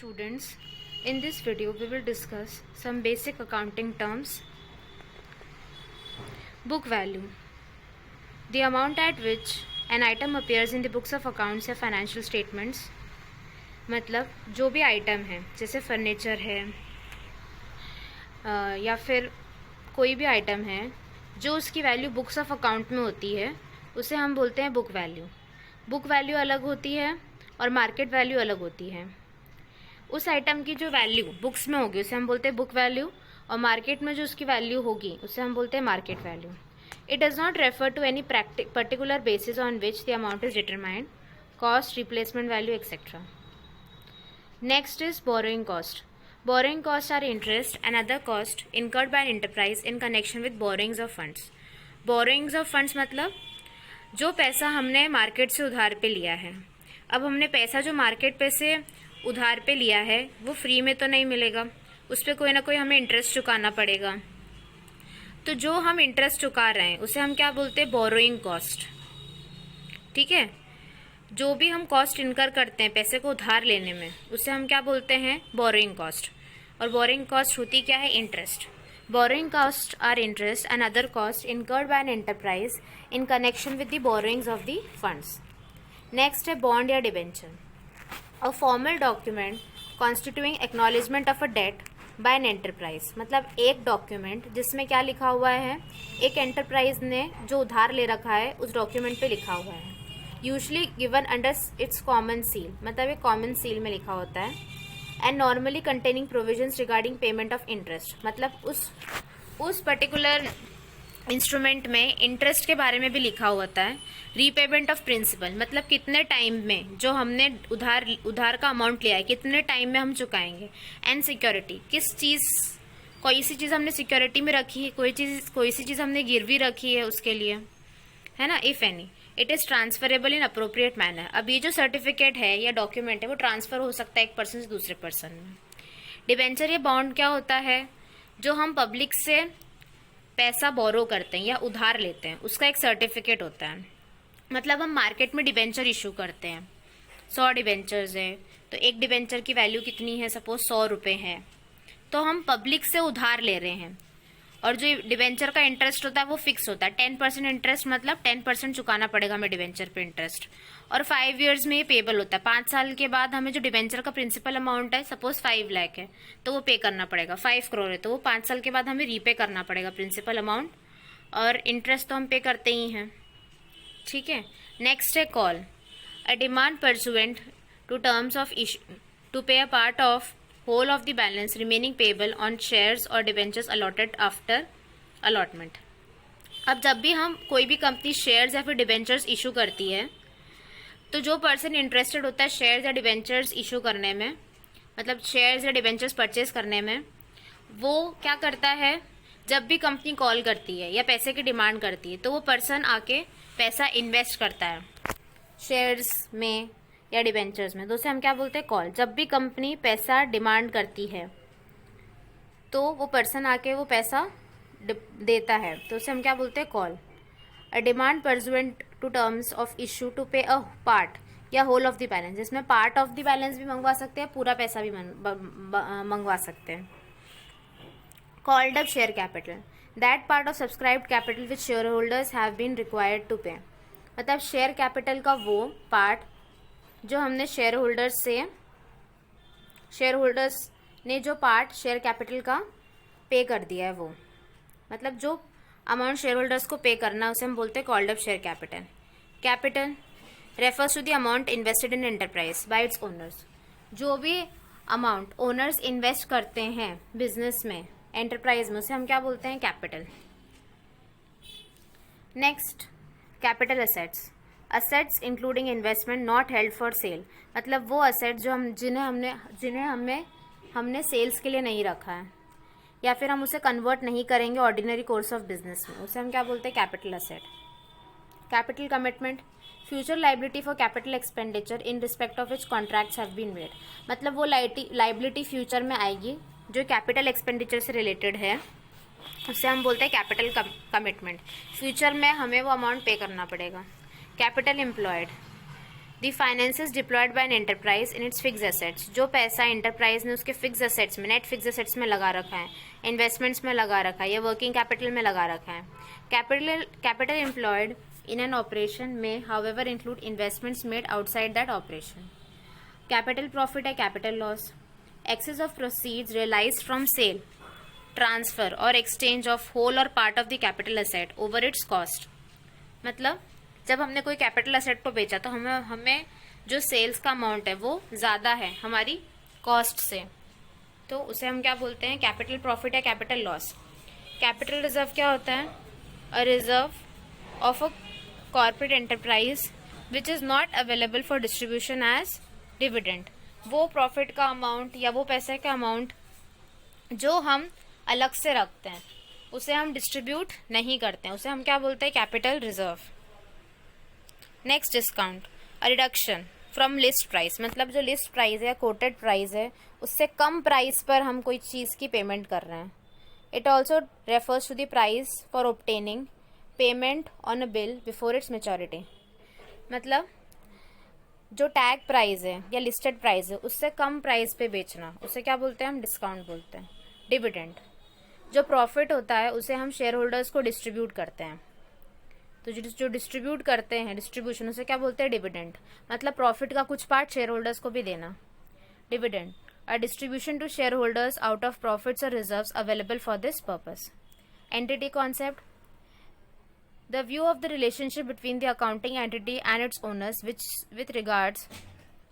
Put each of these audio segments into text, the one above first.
students, in this video we will discuss some basic accounting terms. Book value, the amount at which an item appears in the books of accounts या financial statements. मतलब जो भी item है जैसे furniture है या फिर कोई भी आइटम है जो उसकी वैल्यू बुक्स ऑफ अकाउंट में होती है उसे हम बोलते हैं बुक वैल्यू. बुक वैल्यू अलग होती है और मार्केट वैल्यू अलग होती है. उस आइटम की जो वैल्यू बुक्स में होगी उसे हम बोलते हैं बुक वैल्यू और मार्केट में जो उसकी वैल्यू होगी उसे हम बोलते हैं market value. It does not refer to any particular basis on which the amount is determined, cost, replacement value etcetera. Next is borrowing cost. Borrowing costs are interest and other costs incurred by an enterprise in connection with borrowings of funds. Borrowings of funds मतलब जो पैसा हमने market से उधार पे लिया है. अब हमने पैसा जो मार्केट पे से उधार पे लिया है वो फ्री में तो नहीं मिलेगा, उस पर कोई ना कोई हमें इंटरेस्ट चुकाना पड़ेगा. तो जो हम इंटरेस्ट चुका रहे हैं उसे हम क्या बोलते हैं, बोरोइंग कॉस्ट. ठीक है, जो भी हम कॉस्ट इनकर करते हैं पैसे को उधार लेने में उसे हम क्या बोलते हैं, बोरोइंग कॉस्ट. और बोरोइंग कॉस्ट होती क्या है, interest. Borrowing cost are interest and other cost incurred by an enterprise in connection with the borrowings of the funds. Next है बॉन्ड या debenture. A formal document constituting acknowledgement of a debt by an enterprise. मतलब एक document जिसमें क्या लिखा हुआ है, एक एंटरप्राइज ने जो उधार ले रखा है उस डॉक्यूमेंट पे लिखा हुआ है. Usually given under its common seal, मतलब ये कॉमन सील में लिखा होता है. And normally containing provisions regarding payment of interest. मतलब उस पर्टिकुलर इंस्ट्रूमेंट में इंटरेस्ट के बारे में भी लिखा होता है. रीपेमेंट ऑफ प्रिंसिपल, मतलब कितने टाइम में जो हमने उधार का अमाउंट लिया है कितने टाइम में हम चुकाएंगे. एंड सिक्योरिटी, किस चीज़, कोई सी चीज़ हमने सिक्योरिटी में रखी है, कोई सी चीज़ हमने गिरवी रखी है उसके लिए, है ना. If any it is transferable in appropriate manner. अब ये जो सर्टिफिकेट है या डॉक्यूमेंट है वो ट्रांसफ़र हो सकता है एक पर्सन से दूसरे पर्सन में. डिबेंचर या बॉन्ड क्या होता है, जो हम पब्लिक से पैसा बोरो करते हैं या उधार लेते हैं उसका एक सर्टिफिकेट होता है. मतलब हम मार्केट में डिबेंचर इशू करते हैं. 100 डिबेंचर्स है तो एक डिबेंचर की वैल्यू कितनी है, सपोज 100 रुपये है. तो हम पब्लिक से उधार ले रहे हैं और जो डिबेंचर का इंटरेस्ट होता है वो फिक्स होता है. 10% इंटरेस्ट, मतलब 10% चुकाना पड़ेगा हमें डिबेंचर पे इंटरेस्ट. और 5 ईयर्स में ये पेबल होता है. 5 साल के बाद हमें जो डिबेंचर का प्रिंसिपल अमाउंट है, सपोज 5 लाख है तो वो पे करना पड़ेगा. 5 करोड़ है तो वो 5 साल के बाद हमें रीपे करना पड़ेगा प्रिंसिपल अमाउंट, और इंटरेस्ट तो हम पे करते ही हैं. ठीक है. नेक्स्ट है call. A demand pursuant to terms of issue to pay a part of whole of the balance remaining payable on shares or debentures allotted after allotment. अब जब भी हम कोई भी कंपनी शेयर्स या फिर डिबेंचर्स इशू करती है तो जो पर्सन इंटरेस्टेड होता है शेयर्स या डिबेंचर्स इशू करने में, मतलब शेयर्स या डिबेंचर्स परचेज करने में, वो क्या करता है, जब भी कंपनी कॉल करती है या पैसे की डिमांड करती है तो वो पर्सन आके पैसा इन्वेस्ट करता है शेयर्स में या डिबेंचर्स में. तो उसे हम क्या बोलते हैं, कॉल. जब भी कंपनी पैसा डिमांड करती है तो वो पर्सन आके वो पैसा देता है तो उसे हम क्या बोलते हैं, call. A demand pursuant to terms of issue to pay a part या होल ऑफ द बैलेंस. जिसमें पार्ट ऑफ द बैलेंस भी मंगवा सकते हैं, पूरा पैसा भी मंगवा सकते हैं. Called up share capital, that part of subscribed capital which share holders have been required to pay. मतलब शेयर कैपिटल का वो पार्ट जो हमने शेयर होल्डर्स ने जो पार्ट शेयर कैपिटल का पे कर दिया है वो, मतलब जो अमाउंट शेयर होल्डर्स को पे करना है उसे हम बोलते हैं called up share capital. Capital refers to the amount invested in enterprise by its owners. जो भी अमाउंट ओनर्स इन्वेस्ट करते हैं बिजनेस में, एंटरप्राइज में, उसे हम क्या बोलते हैं, capital. Next, capital assets. Assets including investment not held for sale. मतलब वो असेट जो जिन्हें हमने सेल्स के लिए नहीं रखा है या फिर हम उसे कन्वर्ट नहीं करेंगे ऑर्डिनरी कोर्स ऑफ बिजनेस में, उसे हम क्या बोलते हैं, capital asset. Capital commitment, future liability for capital expenditure in respect of which contracts have been made. मतलब वो लाइबिलिटी फ्यूचर में आएगी जो कैपिटल एक्सपेंडिचर से रिलेटेड है, उसे हम बोलते हैं कैपिटल कमिटमेंट. फ्यूचर में हमें वो अमाउंट पे करना पड़ेगा. Capital employed, the finances deployed by an enterprise in its fixed assets, जो पैसा एंटरप्राइज ने उसके फिक्स एसेट्स में, नेट फिक्स एसेट्स में लगा रखा है, इन्वेस्टमेंट्स में लगा रखा है या वर्किंग कैपिटल में लगा रखा है. Capital employed in an operation में however include investments made outside that operation. Capital profit है capital loss. Excess of proceeds realized from sale, transfer और एक्सचेंज ऑफ होल और part of the capital asset over its cost. मतलब जब हमने कोई capital asset को बेचा तो हमें जो सेल्स का अमाउंट है वो ज़्यादा है हमारी कॉस्ट से, तो उसे हम क्या बोलते हैं, कैपिटल प्रॉफिट या कैपिटल लॉस. कैपिटल रिजर्व क्या होता है, a reserve of a corporate enterprise which is not available for distribution as dividend. वो प्रॉफिट का अमाउंट या वो पैसे का अमाउंट जो हम अलग से रखते हैं उसे हम डिस्ट्रीब्यूट नहीं करते हैं, उसे हम क्या बोलते हैं, capital reserve. Next, discount, a reduction from list price. मतलब जो लिस्ट प्राइस है या कोटेड प्राइस है उससे कम प्राइस पर हम कोई चीज़ की पेमेंट कर रहे हैं. It also refers to the price for obtaining payment on a bill before its maturity. मतलब जो टैग प्राइस है या लिस्टेड प्राइस है उससे कम प्राइस पे बेचना, उसे क्या बोलते हैं, हम डिस्काउंट बोलते हैं. डिविडेंड, जो प्रॉफिट होता है उसे हम शेयर होल्डर्स को डिस्ट्रीब्यूट करते हैं, तो जो डिस्ट्रीब्यूट करते हैं, डिस्ट्रीब्यूशन, उसे क्या बोलते हैं, डिविडेंड. मतलब प्रॉफिट का कुछ पार्ट शेयर होल्डर्स को भी देना. Dividend, a distribution to share holders out of profits और reserves available for this purpose. Entity concept, the view of the relationship between the accounting entity and its owners, which with regards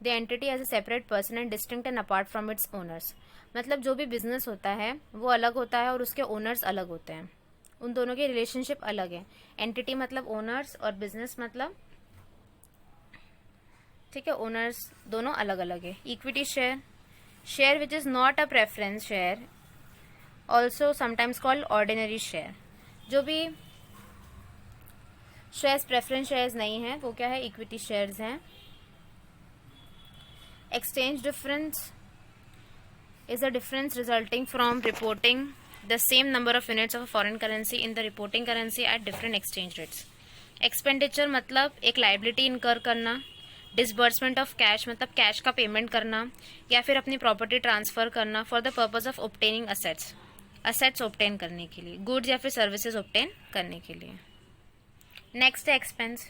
the entity as a separate person and distinct and apart from its owners. मतलब जो भी business होता है वो अलग होता है और उसके ओनर्स अलग होते हैं, उन दोनों की रिलेशनशिप अलग है. एंटिटी मतलब ओनर्स और बिजनेस मतलब, ठीक है, ओनर्स दोनों अलग अलग है. Equity share, share which is not a preference share, also sometimes called ordinary share. जो भी शेयर्स प्रेफरेंस शेयर्स नहीं हैं वो क्या है, इक्विटी शेयर्स हैं. Exchange difference is a difference resulting from reporting the same number of units of a foreign currency in the reporting currency at different exchange rates. Expenditure मतलब एक liability इनकर करना. डिसबर्समेंट ऑफ कैश मतलब cash का payment करना या फिर अपनी प्रॉपर्टी ट्रांसफ़र करना for the purpose of obtaining assets obtain करने के लिए, गुड्स या फिर सर्विसेज ऑब्टेन करने के लिए. नेक्स्ट है एक्सपेंस,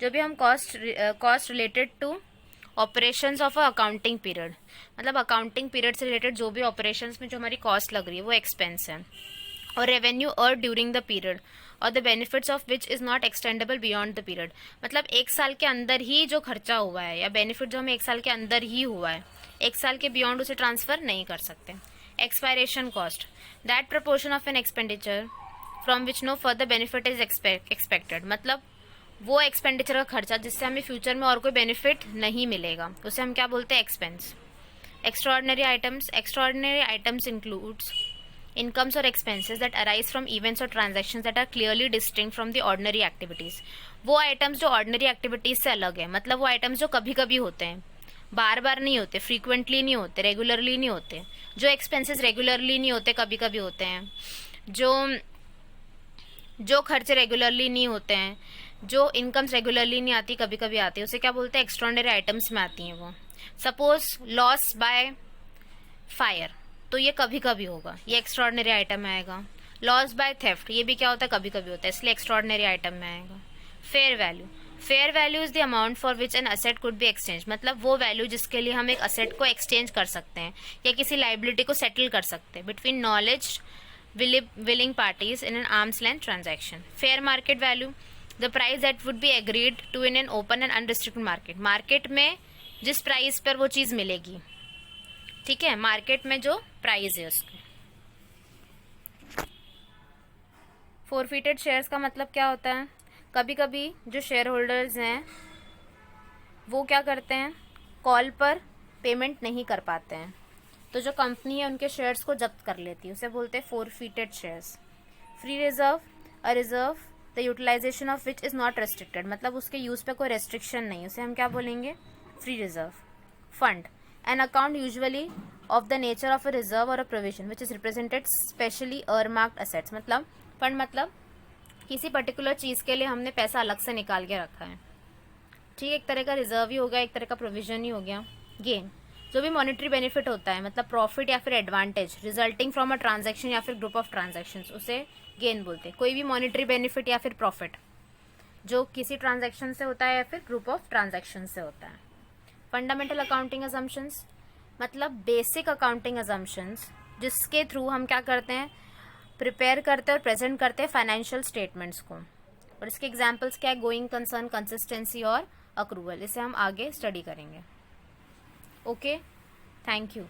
जो भी हम cost related to operations of a accounting period. मतलब अकाउंटिंग पीरियड से रिलेटेड जो भी ऑपरेशंस में जो हमारी कॉस्ट लग रही है वो एक्सपेंस है. और revenue earn during the period और the benefits of which is not extendable beyond the period. मतलब एक साल के अंदर ही जो खर्चा हुआ है या बेनिफिट जो हमें एक साल के अंदर ही हुआ है, एक साल के बियॉन्ड उसे ट्रांसफ़र नहीं कर सकते. Expiration cost, that proportion of an expenditure from which no further benefit is expected. मतलब वो एक्सपेंडिचर का खर्चा जिससे हमें फ्यूचर में और कोई बेनिफिट नहीं मिलेगा, उसे हम क्या बोलते हैं, expense. Extraordinary items includes incomes or expenses that arise from events or transactions that are clearly distinct from the ordinary activities. वो आइटम्स जो ऑर्डिनरी एक्टिविटीज से अलग है, मतलब वो आइटम्स जो कभी कभी होते हैं, बार बार नहीं होते, फ्रीक्वेंटली नहीं होते, रेगुलरली नहीं होते. जो एक्सपेंसेस रेगुलरली नहीं होते, कभी कभी होते हैं. जो खर्चे रेगुलरली नहीं होते हैं, जो इनकम्स रेगुलरली नहीं आती, कभी कभी आती है, उसे क्या बोलते हैं, एक्स्ट्राऑर्डिनरी आइटम्स में आती हैं वो. सपोज लॉस बाय फायर, तो ये कभी कभी होगा, ये एक्स्ट्राऑर्डिनरी आइटम में आएगा. लॉस बाय थेफ्ट, ये भी क्या होता है, कभी कभी होता है, इसलिए एक्स्ट्राऑर्डिनरी आइटम में आएगा. Fair value is the amount for which an asset could be exchange. मतलब वो वैल्यू जिसके लिए हम एक असेट को एक्सचेंज कर सकते हैं या किसी लाइबिलिटी को सेटल कर सकते हैं between knowledge willing parties in an arm's length transaction. Fair market value, the price that would be agreed to in an open and unrestricted market. Market में जिस प्राइस पर वो चीज़ मिलेगी, ठीक है, मार्केट में जो प्राइस है उसकी. फोरफिटेड शेयर्स का मतलब क्या होता है, कभी कभी जो शेयर होल्डर्स हैं वो क्या करते हैं, कॉल पर पेमेंट नहीं कर पाते हैं, तो जो कंपनी है उनके शेयर्स को जब्त कर लेती है, उसे बोलते हैं forfeited shares. Free reserve, a reserve the utilisation of which is not restricted. मतलब उसके यूज़ पे कोई रेस्ट्रिक्शन नहीं, उसे हम क्या बोलेंगे, free reserve. Fund, an account usually of the nature of a reserve और a provision which is represented specially earmarked assets. मतलब फंड मतलब किसी पर्टिकुलर चीज़ के लिए हमने पैसा अलग से निकाल के रखा है, ठीक है, एक तरह का रिजर्व ही हो गया, एक तरह का प्रोविजन ही हो गया। गेन, जो भी मॉनेटरी बेनिफिट होता है, मतलब प्रॉफिट या फिर advantage resulting from a transaction या फिर ग्रुप ऑफ ट्रांजैक्शंस, उसे गेन बोलते हैं। कोई भी मॉनेटरी बेनिफिट या फिर प्रॉफिट जो किसी ट्रांजैक्शन से होता है या फिर ग्रुप ऑफ ट्रांजैक्शन से होता है। फंडामेंटल अकाउंटिंग अजम्पशंस, मतलब बेसिक अकाउंटिंग अजम्पशंस जिसके थ्रू हम क्या करते हैं, प्रिपेयर करते हैं और प्रेजेंट करते हैं फाइनेंशियल स्टेटमेंट्स को। और इसके एग्जांपल्स क्या है, गोइंग कंसर्न, कंसिस्टेंसी और अक्रूवल। इसे हम आगे स्टडी करेंगे। Okay, thank you.